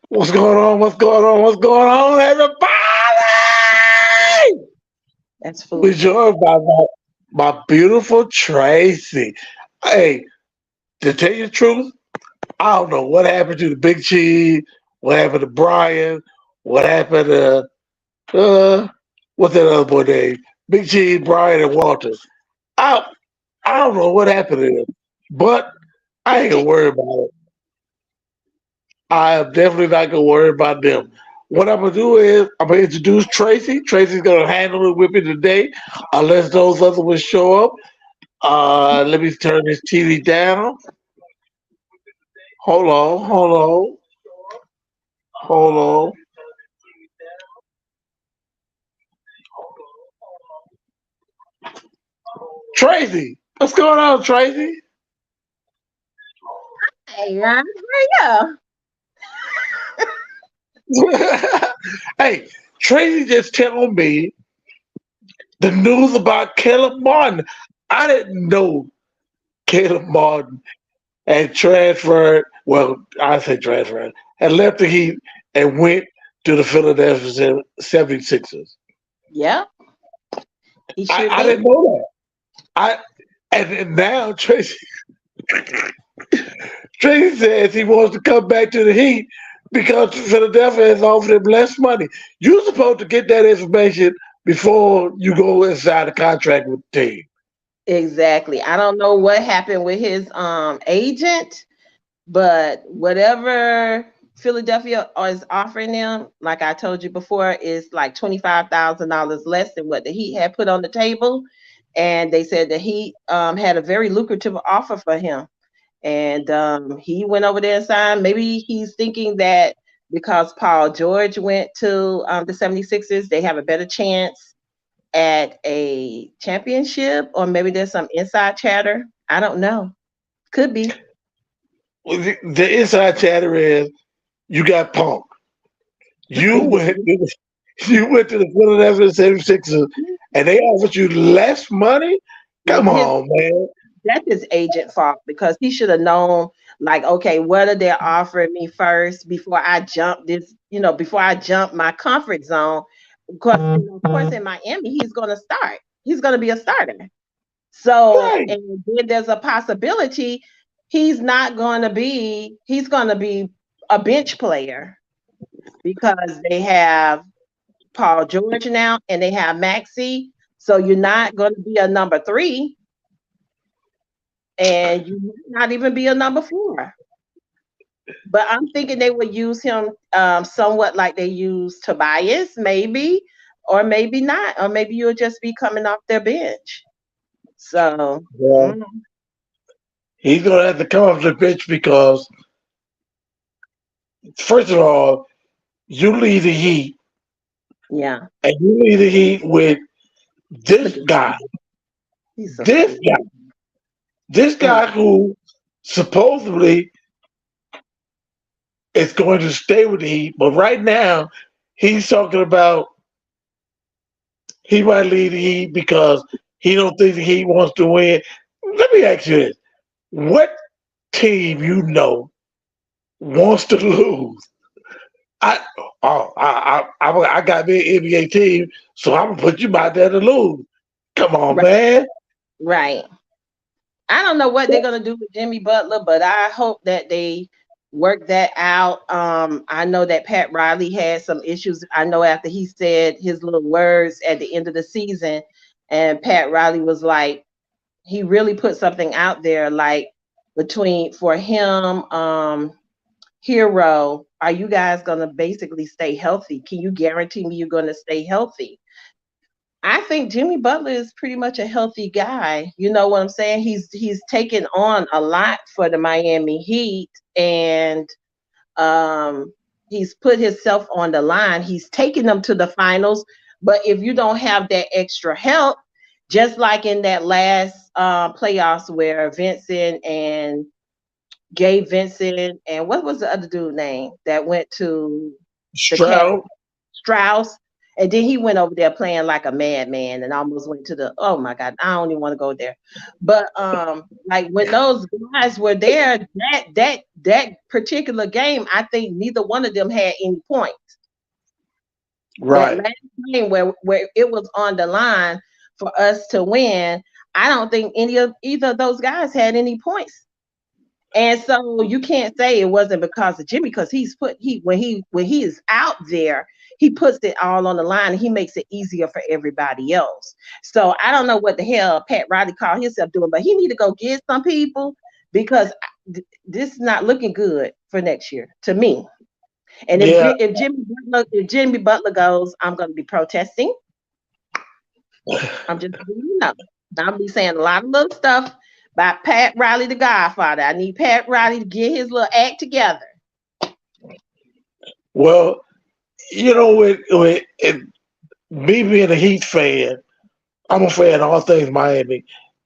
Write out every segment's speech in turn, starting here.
What's going on? What's going on? What's going on, everybody? That's We're food. joined by my beautiful Tracy. Hey, to tell you the truth, I don't know what happened to the Big Cheese, what happened to Brian, what happened to uh, what's that other boy name? Big Cheese, Brian, and Walter. I I don't know what happened to them, but I ain't gonna worry about it. I am definitely not gonna worry about them. What I'm gonna do is I'm gonna introduce Tracy. Tracy's gonna handle it with me today, unless those other ones show up. Let me turn this TV down. Hold on, hold on, hold on. Tracy, what's going on, Tracy? Hey, Ron, how are Hey, Tracy just told me the news about Caleb Martin. I didn't know Caleb Martin had transferred. Well, I say transferred, had left the Heat and went to the Philadelphia 76ers. Yep, he sure I did. didn't know that. I and now Tracy says he wants to come back to the Heat because Philadelphia has offered him less money. You're supposed to get that information before you go inside a contract with the team. Exactly. I don't know what happened with his agent, but whatever Philadelphia is offering them, like I told you before, is like $25,000 less than what the Heat had put on the table. And they said the Heat had a very lucrative offer for him. And he went over there and signed. Maybe he's thinking that because Paul George went to the 76ers, they have a better chance at a championship, or maybe there's some inside chatter. I don't know. Could be. Well, the inside chatter is you got Punk. You went to the, you went to the Philadelphia 76ers and they offered you less money? Come his on, man. That's his agent fault because he should have known, like, okay, what are they offering me first before I jump this, before I jump my comfort zone. Because, of course, in Miami, he's going to start. He's going to be a starter. So, Right. and then there's a possibility he's going to be a bench player because they have Paul George now and they have Maxi. So you're not going to be a number three and you might not even be a number four. But I'm thinking they would use him somewhat like they use Tobias, maybe, or maybe not, or maybe you'll just be coming off their bench. So, Well, he's going to have to come off the bench because, first of all, you leave the Heat yeah, and you leave the Heat with look this at guy, he's so this sweet. guy, this Mm. guy who supposedly is going to stay with the Heat, but right now he's talking about he might leave the Heat because he don't think the Heat wants to win. Let me ask you this: what team you know wants to lose? I I got me an NBA team, so I'm gonna put you out there to lose. Come on, Right, man. right. I don't know what they're gonna do with Jimmy Butler, but I hope that they work that out. I know that Pat Riley had some issues. I know after he said his little words at the end of the season, and Pat Riley was like, he really put something out there like between for him, Hero, are you guys gonna basically stay healthy? Can you guarantee me you're gonna stay healthy? I think Jimmy Butler is pretty much a healthy guy. You know what I'm saying? He's taken on a lot for the Miami Heat, and um, he's put himself on the line. He's taken them to the finals. But if you don't have that extra help, just like in that last playoffs where Vincent and Gabe Vincent and what was the other dude name that went to the Cavs? Stroud. Strauss. And then he went over there playing like a madman and almost went to the, oh my God, I don't even want to go there. But like when those guys were there, that particular game, I think neither one of them had any points. That Right. last game where it was on the line for us to win, I don't think any of either of those guys had any points. And so you can't say it wasn't because of Jimmy, because he when he is out there, he puts it all on the line and he makes it easier for everybody else. So I don't know what the hell Pat Riley called himself doing, but he need to go get some people because this is not looking good for next year to me. And Yeah. If Jimmy Butler goes, I'm going to be protesting. I'm just letting you know. I'll be saying a lot of little stuff about Pat Riley, the Godfather. I need Pat Riley to get his little act together. Well, me being a Heat fan, I'm a fan of all things Miami.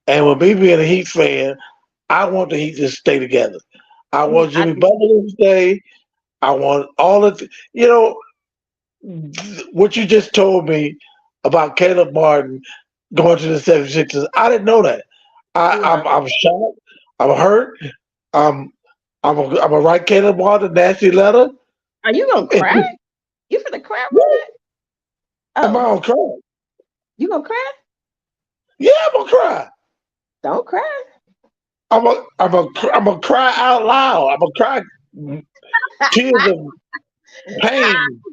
And with me being a Heat fan, I want the Heat to stay together. I Yeah, want I Jimmy do. Butler to stay. I want all of what you just told me about Caleb Martin going to the 76ers. I didn't know that. Yeah. I'm shocked. I'm hurt. Um, I'm a write Caleb Martin a nasty letter. Are you gonna And, cry? You finna cry, yeah, Rod? am I Oh, gonna cry? you gonna cry? Yeah, I'm gonna cry. Don't cry. I'm gonna cry out loud. I'm gonna cry tears of pain.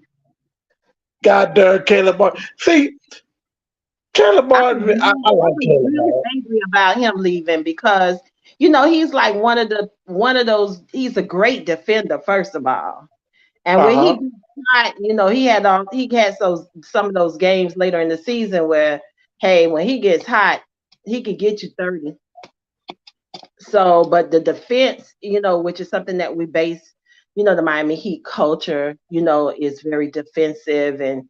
God darn Caleb Martin. See, Caleb Martin, I I like was Caleb really Martin. angry about him leaving because he's like one of those. He's a great defender, first of all. And Uh when he huh. gets hot, he had some of those games later in the season where, hey, when he gets hot, he could get you 30. So, but the defense, which is something that we base, the Miami Heat culture, is very defensive and,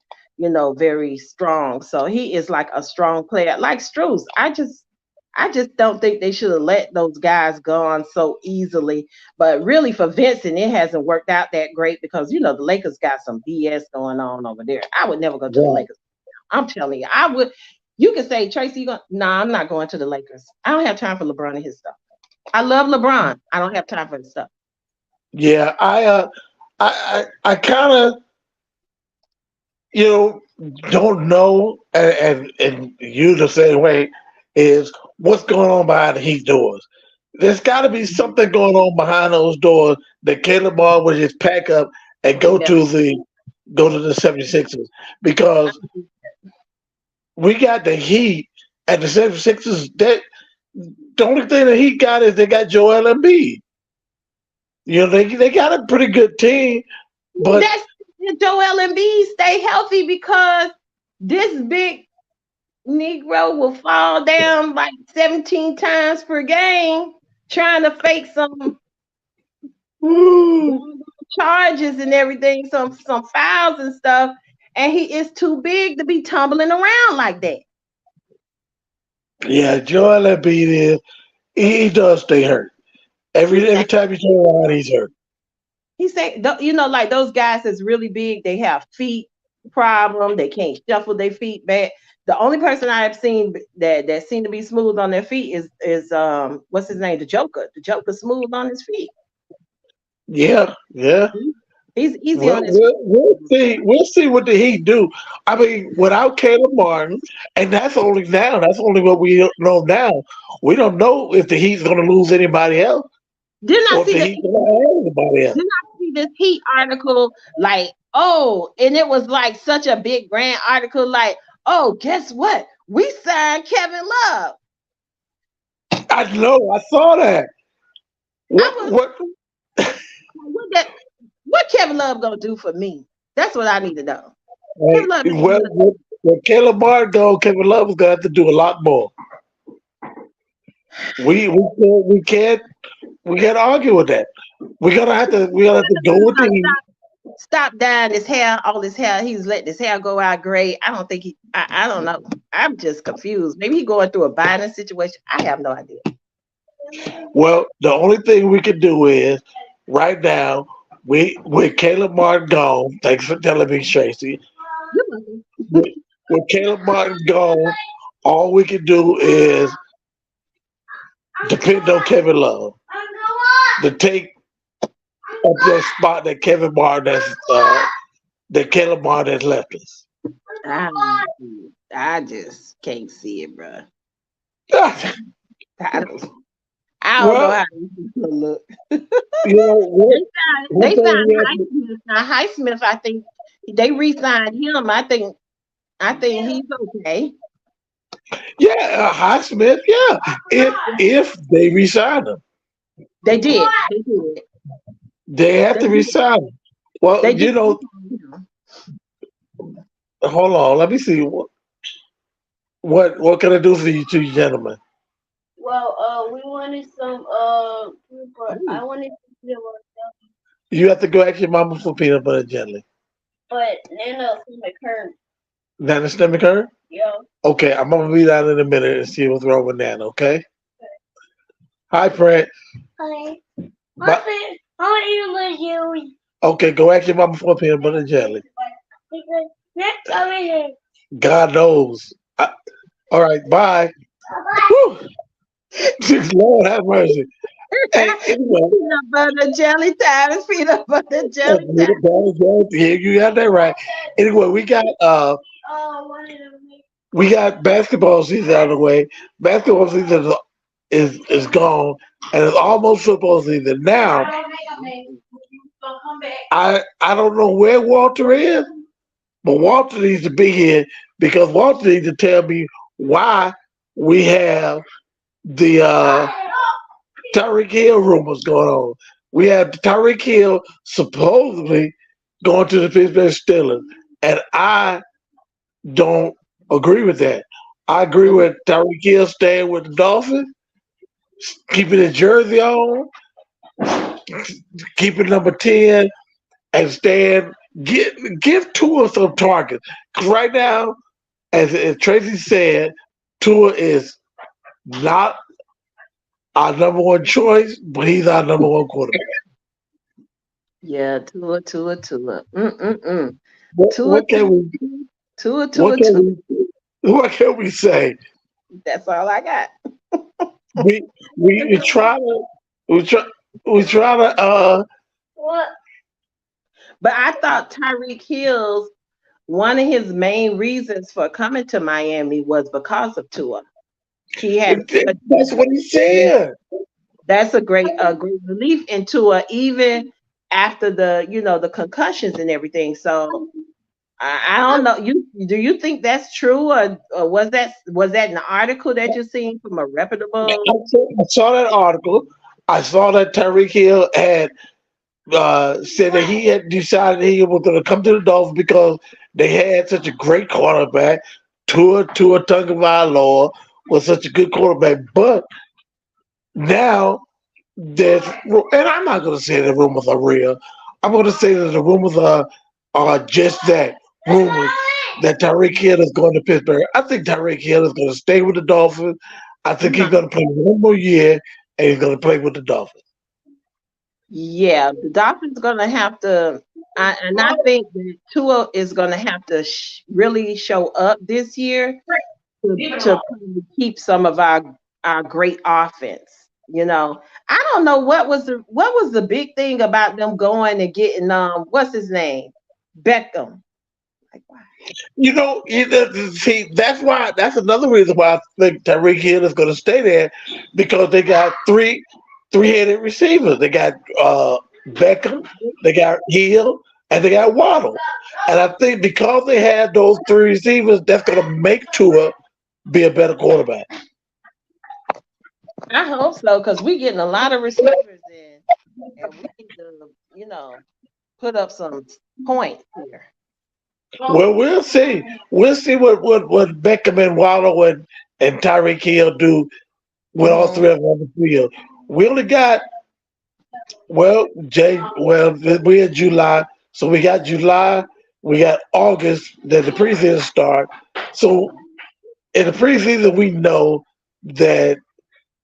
very strong. So he is like a strong player, like Struz. I just don't think they should have let those guys go on so easily. But really, for Vincent, it hasn't worked out that great because the Lakers got some BS going on over there. I would never go to the Right. Lakers. I'm telling you, I would. You can say, Tracy, nah, I'm not going to the Lakers. I don't have time for LeBron and his stuff. I love LeBron. I don't have time for this stuff. Yeah, I kind of you know don't know, and you the same way is what's going on behind these doors. There's got to be something going on behind those doors that Caleb Ball would just pack up and He never. go to the 76ers because we got the Heat and the 76ers. That the only thing the Heat got is they got Joel Embiid. They got a pretty good team, but That's Joel Embiid stay healthy because this big Negro will fall down like 17 times per game trying to fake some charges and everything, some fouls and stuff, and he is too big to be tumbling around like that. yeah, Joel Embiid is he does stay hurt. He Every stay. time you turn around, he's hurt. He say, like those guys that's really big, they have feet problem. They can't shuffle their feet back. The only person I have seen that seem to be smooth on their feet is what's his name, the Joker. The Joker smooth on his feet. Yeah, yeah. He's easy Well, on his feet. we'll see. We'll see what the Heat do. I mean, without Caleb Martin, and that's only now. That's only what we know now. We don't know if the Heat's going to lose anybody else, Didn't I or if see the the Heat's going to have anybody else. didn't I see this Heat article like, oh, and it was like such a big grand article like, oh, guess what? We signed Kevin Love. I know. I saw that. I What? was What? what that what Kevin Love gonna do for me? That's what I need to know. Kevin Hey, Love is well, when Caleb Martin go, Kevin Love is going to have to do a lot more. We can't argue with that. We gonna have to go with the Heat. stop dyeing his hair, all his hair. He's letting his hair go out gray. I don't think I don't know. I'm just confused. Maybe he's going through a Biden situation. I have no idea. Well, the only thing we can do is right now, we with Caleb Martin gone. Thanks for telling me, Tracy. You're welcome. With, with Caleb Martin gone, all we can do is depend on Kevin Love to take up that spot that Kevin Martin that Caleb Martin has left us. I, don't see it. I just can't see it, bro. I don't. I don't know Well, how this is gonna look. you know They what? signed. One They thing signed we have to, Highsmith. Now Highsmith, I think they re-signed him. I think. I think he's okay. yeah, Highsmith, yeah. If they resign him, They did. They did. they have They to did. resign him. Well, They did. you know, hold on. Let me see what can I do for you two gentlemen. Well, we wanted some I Ooh. wanted some peanut butter jelly, You have to go ask your mama for peanut butter and jelly. but Nana from the curb. Nana stomach hurt? Yo, Okay, I'm gonna be down in a minute and see what's wrong with Nana. Okay. Hi, Fred. hi. But How are you, my jelly? okay, go ask your mama for peanut butter and jelly. Because next over here. God knows. All right, bye. Whew. Lord have mercy. Hey, anyway, Peanut butter jelly time. It's peanut butter jelly time. peanut butter and jelly. Yeah, you got that right. Anyway, One of them. we got basketball season out of the way. Basketball season is gone, and it's almost football season now. I don't know where Walter is, but Walter needs to be here because Walter needs to tell me why we have the Tyreek Hill rumors going on. We have Tyreek Hill supposedly going to the Pittsburgh Steelers, and I don't agree with that. I agree Mhm. with Tyreek Hill staying with the Dolphins, keeping his jersey on, keeping number 10, and staying. Give Tua some targets. 'Cause right now, as Tracy said, Tua is not our number one choice, but he's our number one quarterback. Yeah, Tua, Tua, Tua. Mm-mm-mm. Tua, What can Tua, we Tua, what Tua, can Tua. what can we say? That's all I got. We we try to we try we try to What? But I thought Tyreek Hill's one of his main reasons for coming to Miami was because of Tua. He had that's what he said. that's a great relief in Tua, even after the concussions and everything. So I don't know. Do you think that's true, or was that an article that you seen from a reputable? I saw that article. I saw that Tyreek Hill had said that he had decided he was going to come to the Dolphins because they had such a great quarterback. Tua Tagovailoa was such a good quarterback, but now there's, and I'm not going to say the rumors are real. I'm going to say that the rumors are just that rumors that Tyreek Hill is going to Pittsburgh. I think Tyreek Hill is going to stay with the Dolphins. I think he's No. going to play one more year, and he's going to play with the Dolphins. Yeah, the Dolphins gonna have to, and I think that Tua is gonna have to really show up this year to kind of keep some of our great offense. I don't know what was the big thing about them going and getting what's his name, Beckham. Like, why? See, that's another reason why I think Tyreek Hill is going to stay there because they got three-headed receivers. They got Beckham, they got Hill, and they got Waddle. And I think because they had those three receivers, that's going to make Tua be a better quarterback. I hope so because we getting a lot of receivers in, and we need to put up some points here. Well, we'll see. We'll see what Beckham and Waddle and Tyreek Hill do with all Hmm. three of them on the field. We only got we're in July, so we got July, we got August, then the preseason start. So in the preseason, we know that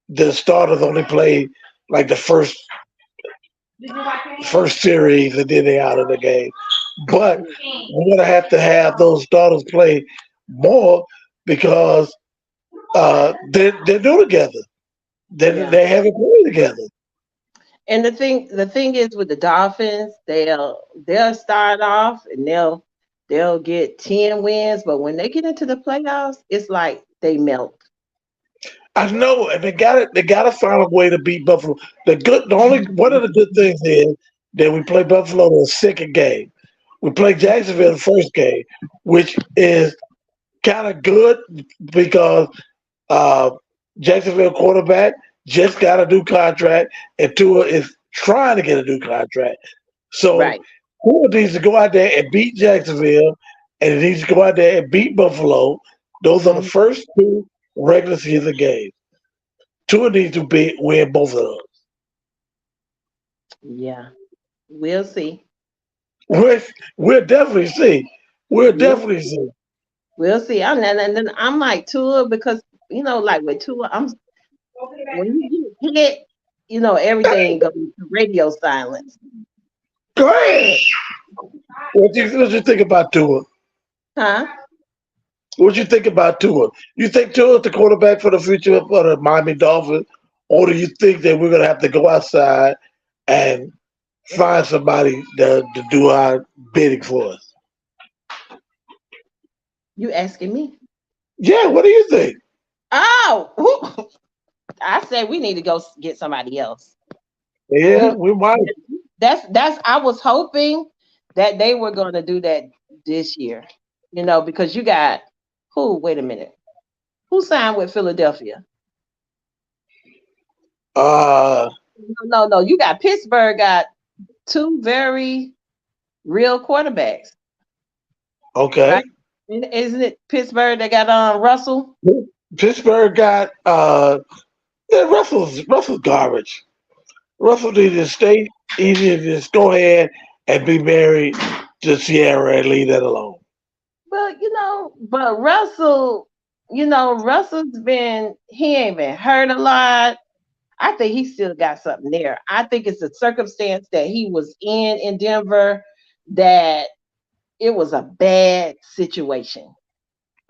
the starters only play like the first series, and then they out of the game. But we're gonna have to have those starters play more because they're new together. Yeah. They haven't played together. And the thing is with the Dolphins, they'll start off and they'll get 10 wins, but when they get into the playoffs, it's like they melt. I know, and they got to find a way to beat Buffalo. The only one of the good things is that we play Buffalo in the second game. We play Jacksonville in the first game, which is kind of good because uh, Jacksonville quarterback just got a new contract, and Tua is trying to get a new contract. So Right. Tua needs to go out there and beat Jacksonville, and he needs to go out there and beat Buffalo. Those are the Mhm. first two regular season games. Tua needs to win both of those. Yeah. We'll see. We'll, we'll definitely see. We'll We'll definitely see. we'll see. And then I'm like Tua because like with Tua, when you get hit, everything goes to radio silence. Go ahead. What you think about Tua? Huh? What you think about Tua? You think Tua is the quarterback for the future for the Miami Dolphins, or do you think that we're gonna have to go outside and find somebody to do our bidding for us? You asking me? Yeah, what do you think? Oh, I said we need to go get somebody else. Yeah, we might. That's I was hoping that they were going to do that this year. Because you got who? Wait a minute. Who signed with Philadelphia? Uh, No, no. You got Pittsburgh got two very real quarterbacks, right? okay. Isn't it Pittsburgh that got Russell? Pittsburgh got yeah, Russell's garbage. Russell needed to stay. He needed to just go ahead and be married to Sierra and leave that alone. But Russell's been he ain't been hurt a lot. I think he still got something there. I think it's a circumstance that he was in Denver that it was a bad situation.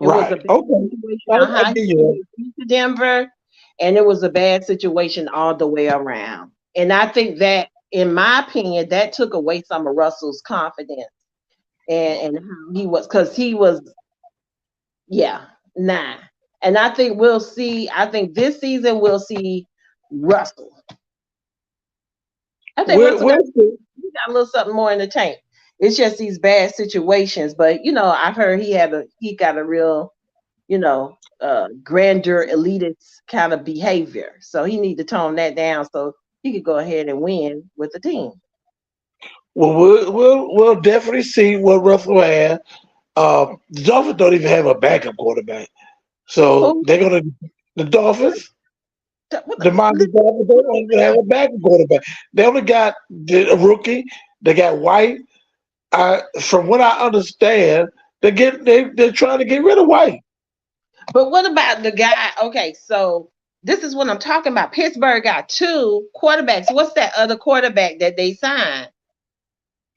It was a Right. bad Okay. situation on I how get he you. came into Denver, and it was a bad situation all the way around. And I think that, in my opinion, that took away some of Russell's confidence and how he was, because he was, yeah, nah. And I think we'll see. I think this season we'll see Russell. I think Russell got, We'll see. he got a little something more in the tank. It's just these bad situations. But I've heard he got a real grandeur elitist kind of behavior. So he need to tone that down so he could go ahead and win with the team. Well, we'll definitely see what Russell has. The Dolphins don't even have a backup quarterback, so Who? they're gonna the Dolphins. What The Miami the, Dolphins they don't even have a backup quarterback. They only got a rookie. They got White. From what I understand, they're trying to get rid of White. but what about the guy? Okay, so this is what I'm talking about. Pittsburgh got two quarterbacks. What's that other quarterback that they signed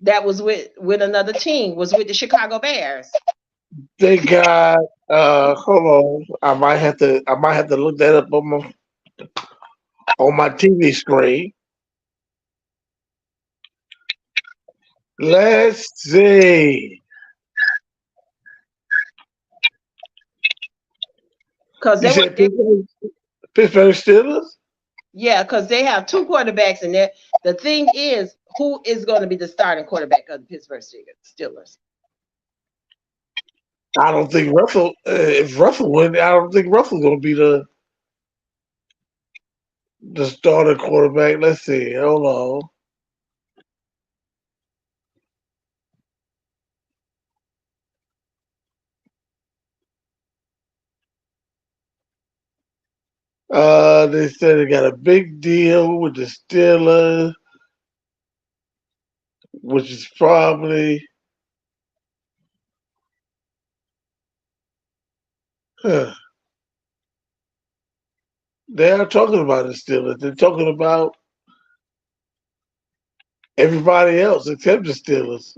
that was with another team? Was with the Chicago Bears. They got hold on. I might have to look that up on my TV screen. Let's see. Because You they were said Pittsburgh Steelers? Yeah, because they have two quarterbacks in there. The thing is, who is going to be the starting quarterback of the Pittsburgh Steelers? I don't think Russell. If Russell win, I don't think Russell's going to be the starter quarterback. Let's see. Hold on. They said they got a big deal with the Steelers, which is probably. Huh, they are talking about the Steelers. They're talking about everybody else except the Steelers.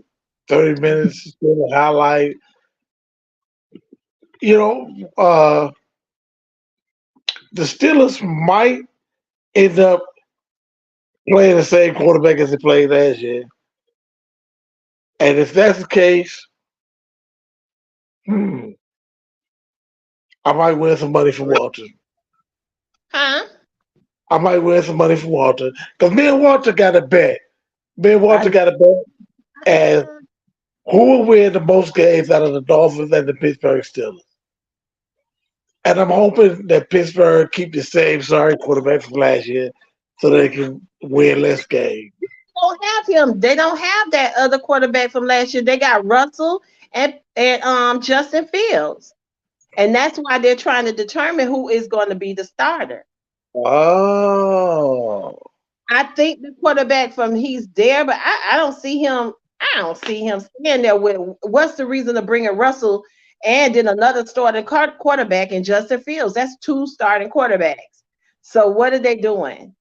30 minutes, still a highlight. You know, the Steelers might end up playing the same quarterback as they played last year. And if that's the case, hmm, I might win some money from Walter. Huh? I might win some money from Walter. Because me and Walter got a bet. Me and I, Walter got a bet as who will win the most games out of the Dolphins and the Pittsburgh Steelers. And I'm hoping that Pittsburgh keep the same sorry quarterback from last year so they can win less games. don't have him. They don't have that other quarterback from last year. They got Russell and Justin Fields. And that's why they're trying to determine who is going to be the starter. Oh. I think the quarterback from he's there, but I don't see him. I don't see him staying there with. What's the reason to bring in Russell and then another starting quarterback in Justin Fields? That's two starting quarterbacks. So what are they doing?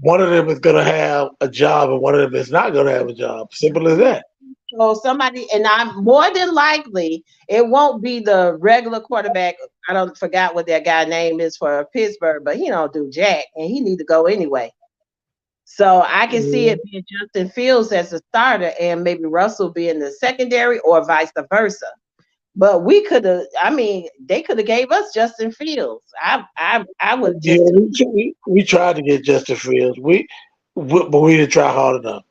One of them is going to have a job and one of them is not going to have a job. Simple as that. So somebody, and I'm more than likely it won't be the regular quarterback. I don't forgot what that guy name is for Pittsburgh, but he don't do jack, and he need to go anyway. So I can see Mhm. it being Justin Fields as a starter and maybe Russell being the secondary or vice versa. But we could have, I mean, they could have gave us Justin Fields. I would Yeah, just we tried to get Justin Fields. But we didn't try hard enough.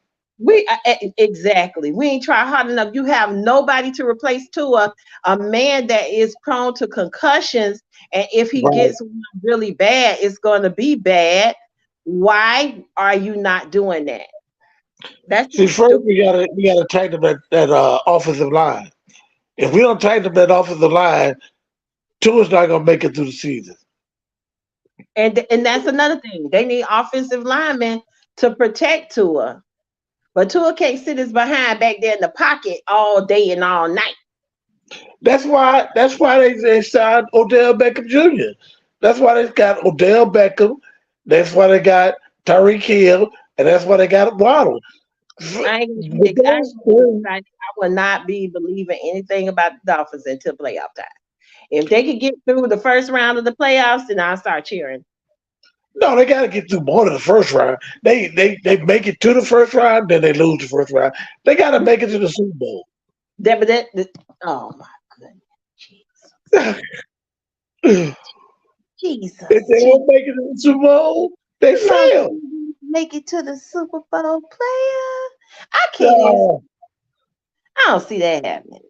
exactly. We ain't try hard enough. You have nobody to replace Tua, a man that is prone to concussions, and if he Right. gets one really bad, it's going to be bad. Why are you not doing that? That's See, just first stupid. we gotta tighten up that offensive line. If we don't tighten up that offensive line, Tua's not gonna make it through the season. And that's another thing. They need offensive linemen to protect Tua. But Tua can't sit his behind back there in the pocket all day and all night. That's why they signed Odell Beckham Jr. That's why they got Odell Beckham. That's why they got Tyreek Hill, and that's why they got Waddle. I ain't gonna be With I those ain't gonna be three, excited. I will not be believing anything about the Dolphins until playoff time. If they could get through the first round of the playoffs, then I'll start cheering. no, they got to get through more than the first round. They make it to the first round, then they lose the first round. They got to make it to the Super Bowl. Oh my goodness. Jesus. if Jesus. they Jesus. don't make it to the Super Bowl, they You know fail. they make it to the Super Bowl player. I can't even No, I don't see that happening.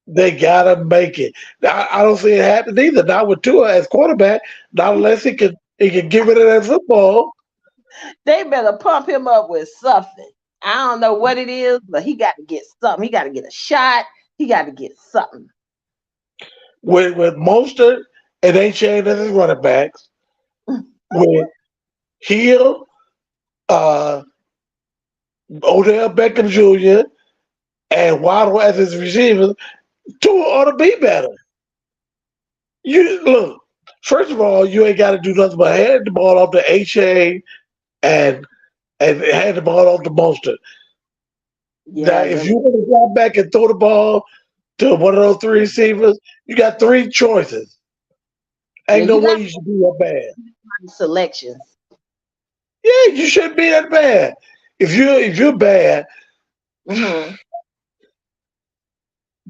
they gotta make it. I don't see it happen either. Not with Tua as quarterback. Not unless he can give it that football. They better pump him up with something. I don't know what it is, but he got to get something. He got to get a shot. He got to get something. With Mostert and A-Chain as his running backs, with Hill, uh, Odell Beckham Jr., and Waddle as his receivers, Tua ought to be better. You look. First of all, you ain't got to do nothing but hand the ball off to A-Chain and hand the ball off to Mostert. Now, Yeah, if you want to drop back and throw the ball to one of those three receivers, you got three choices. yeah, Ain't no you way got you should be that bad. selections. Yeah, you shouldn't be that bad. If you're bad, Hmm.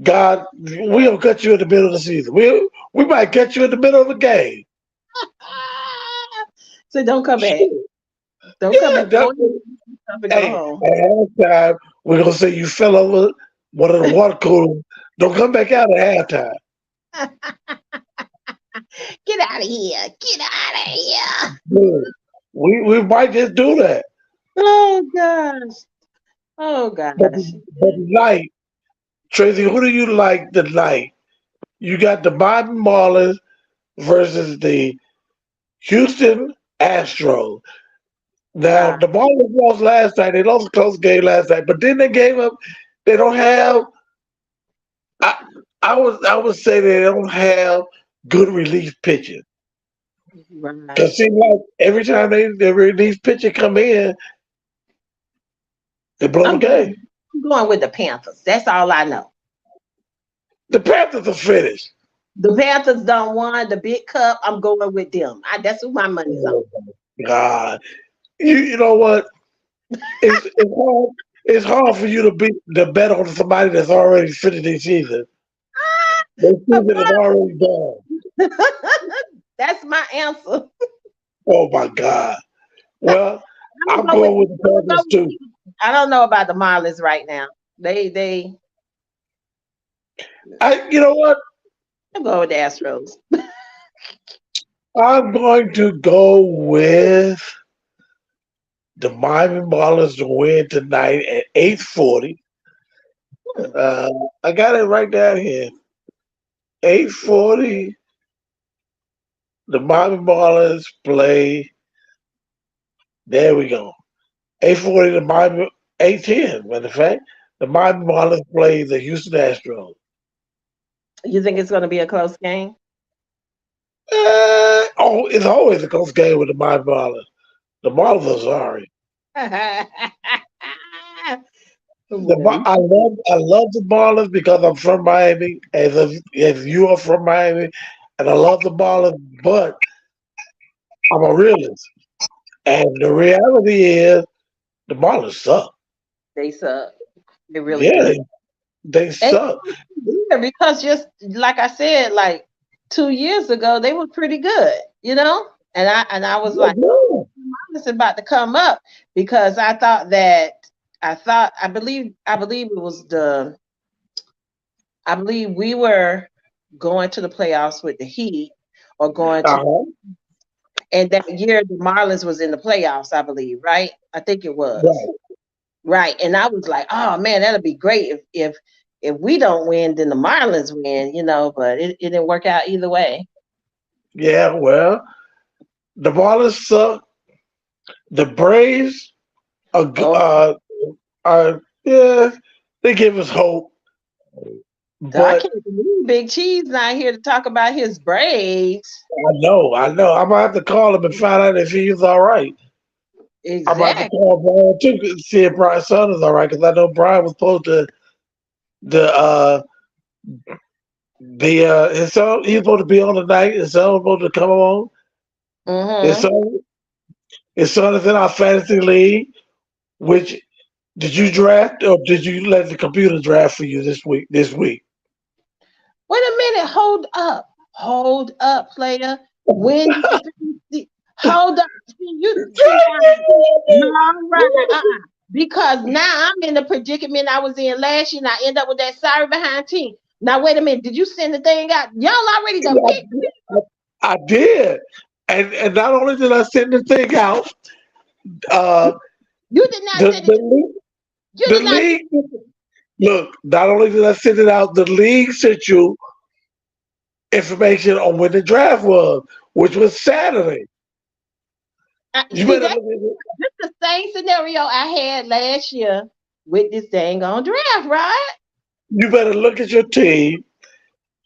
God, we gonna cut you in the middle of the season. We might cut you in the middle of the game. So don't come back. Shit. Don't come Yeah, back. Go and stuff and go hey, home. at halftime, we're gonna say you fell over one of the water coolers. Don't come back out at halftime. Get out of here. Get out of here. Yeah. We might just do that. Oh gosh. Oh But gosh. tonight, Tracy, who do you like tonight? You got the Boston Marlins versus the Houston Astros. Now Wow. the Marlins lost last night. They lost a close game last night, but then they gave up. They don't have. I I would say they don't have good relief pitching. Right. Cause seems like every time they relief pitcher come in, they blow the I'm glad game. I'm going with the Panthers. That's all I know. The Panthers are finished. The Panthers don't won the big cup. I'm going with them. That's who my money's on. Oh my God. You know what? It's hard. It's hard for you to bet on somebody that's already finished their season. Their season is already done. That's my answer. Oh my God. Well, I'm I'm gonna go with. going with the I'm gonna Panthers go too. with I don't know about the Marlins right now. They. You know what? I'm going with the Astros. I'm going to go with the Miami Marlins to win tonight at 8:40. Uh, I got it right down here. 8:40. The Miami Marlins play. There we go. 8:40. The Miami 8:10. Matter of fact, the Miami Marlins play the Houston Astros. You think it's going to be a close game? It's always a close game with the Miami Marlins. The Marlins are sorry. Well, I love the Marlins because I'm from Miami, as you are from Miami, and I love the Marlins, but I'm a realist. And the reality is the Marlins suck. they suck. They really Yeah, do. they And suck. yeah, because just like I said, like 2 years ago, they were pretty good, And I was like, Yeah. this is about to come up because I thought that I believe it was I believe we were going to the playoffs with the Heat or going to Uh-huh. and that year the Marlins was in the playoffs, I believe, right? I think it was. Right. Right. And I was like, oh man, that'll be great if we don't win, then the Marlins win, but it didn't work out either way. Yeah, well, the Marlins suck. The Braves are, Oh, yeah, they give us hope. I But can't believe Big Cheese not here to talk about his Braves. I know. I'm gonna have to call him and find out if he's all right. I'm about to Exactly. call Brian too to see if Brian's son is all right because I know Brian was supposed to the his son he was supposed to be on tonight. His son was supposed to come on. His Mm-hmm. son his son is in our fantasy league. Which did you draft or did you let the computer draft for you this week? This week. Wait a minute. Hold up, player. When did hold up? See now. No, right. Because now I'm in the predicament I was in last year and I end up with that sorry behind team. Now wait a minute. Did you send the thing out? Y'all already done picked. I did, and not only did I send the thing out, uh, You did not the send it. the league, You the did not. league. Look, not only did I send it out, the league sent you information on when the draft was, which was Saturday. You See better that? look at it. This the same scenario I had last year with this dang on draft, right? You better look at your team.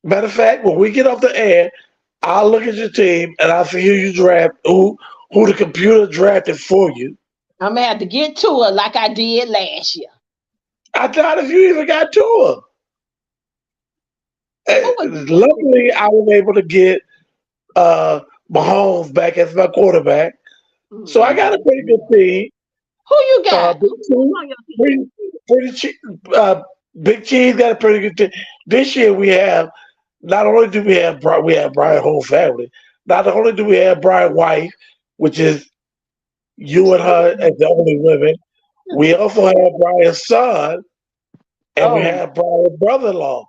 Matter of fact, when we get off the air, I'll look at your team and I'll see who you draft, who the computer drafted for you. I'm gonna have to get to it like I did last year. I doubt if you even got to her. Who was Luckily, I was able to get Mahomes back as my quarterback, so I got a pretty good team. who you got? Big Who's Cheese, on your team? pretty Big Cheese got a pretty good team. This year we have not only do we have Brian whole family. Not only do we have Brian wife, which is you and her as the only women. We also have Brian's son, and we Oh, have Brian's brother-in-law.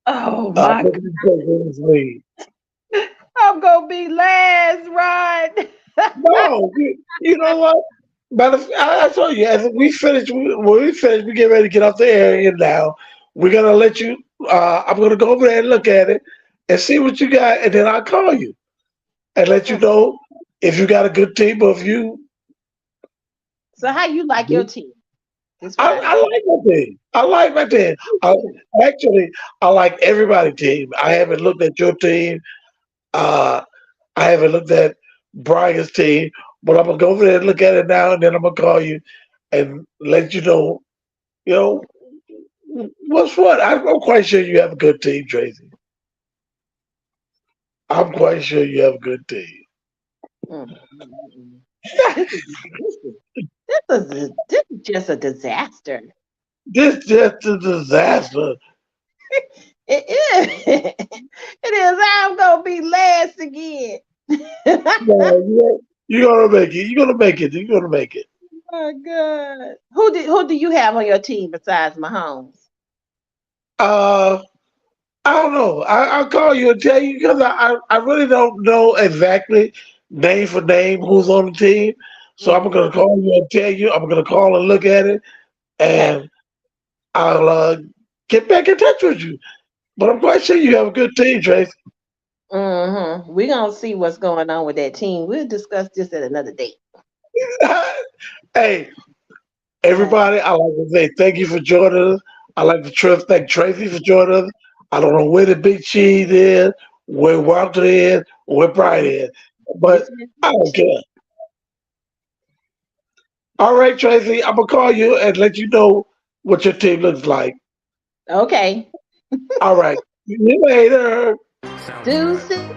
oh my God. In this league. I'm gonna be last, right? No, you know what? I told you, as we finish, when we finish, we get ready to get off the area now. We're gonna let you. I'm gonna go over there and look at it and see what you got, and then I'll call you and let you know if you got a good team or if you. So how you like your team? That's what I I need. like my team. I like my team. Actually, I like everybody's team. I haven't looked at your team. Uh, I haven't looked at Brian's team, but I'm gonna go over there and look at it now, and then I'm gonna call you and let you know You know, what's what? I'm quite sure you have a good team, Tracy. I'm quite sure you have a good team. Mm, mm, mm. This is this is just a disaster. This just a disaster. It is. It is. I'm gonna be last again. No, you're gonna make it. You're gonna make it. You're gonna make it. Oh God. Who do you have on your team besides Mahomes? Uh, I don't know. I'll call you and tell you because I really don't know exactly name for name who's on the team. So I'm Hmm. gonna call you and tell you. I'm gonna call and look at it, Okay. and I'll get back in touch with you. But I'm quite sure you have a good team, Trace. We're gonna see what's going on with that team. We'll discuss this at another date. Hey, Uh, everybody, I like to say thank you for joining us. I like to thank Tracy for joining us. I don't know where the Big Cheese is, where Walter is, where Brian is, but this is I don't care. All right, Tracy, I'm gonna call you and let you know what your team looks like. okay. All right, see you later. Deuces.